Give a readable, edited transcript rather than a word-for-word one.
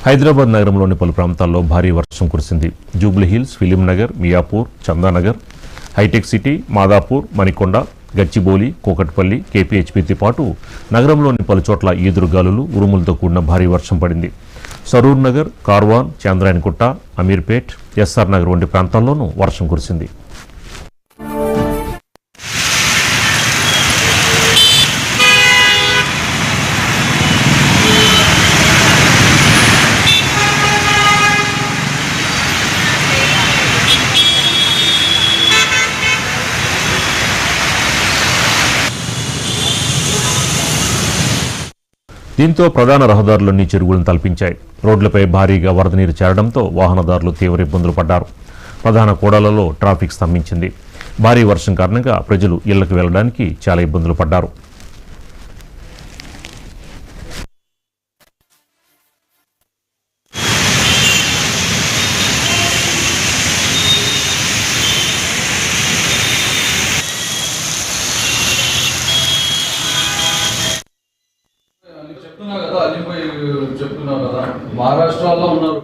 హైదరాబాద్ నగరంలోని పలు ప్రాంతాల్లో భారీ వర్షం కురిసింది. జూబ్లీహిల్స్, ఫిలింనగర్, మియాపూర్, చందానగర్, హైటెక్ సిటీ, మాదాపూర్, మణికొండ, గచ్చిబౌలి, కూకట్పల్లి, కేపీహెచ్పీతో పాటు నగరంలోని పలుచోట్ల ఈదురుగాలులు, ఉరుములతో కూడిన భారీ వర్షం పడింది. సరూర్ నగర్, కార్వాన్, చాంద్రాయణగుట్ట, అమీర్పేట్, ఎస్ఆర్ నగర్ వంటి ప్రాంతాల్లోనూ వర్షం కురిసింది. దీంతో ప్రధాన రహదారులన్నీ చెరువులను తలపించాయి. రోడ్లపై భారీగా వరద నీరు చేరడంతో వాహనదారులు తీవ్ర ఇబ్బందులు పడ్డారు. ప్రధాన కూడళ్లలో ట్రాఫిక్ స్తంభించింది. భారీ వర్షం కారణంగా ప్రజలు ఇళ్లకు వెళ్లడానికి చాలా ఇబ్బందులు పడ్డారు. చెప్తున్నా కదా, అలీపోయి చెప్తున్నా కదా, మహారాష్ట్రలో ఉన్నారు.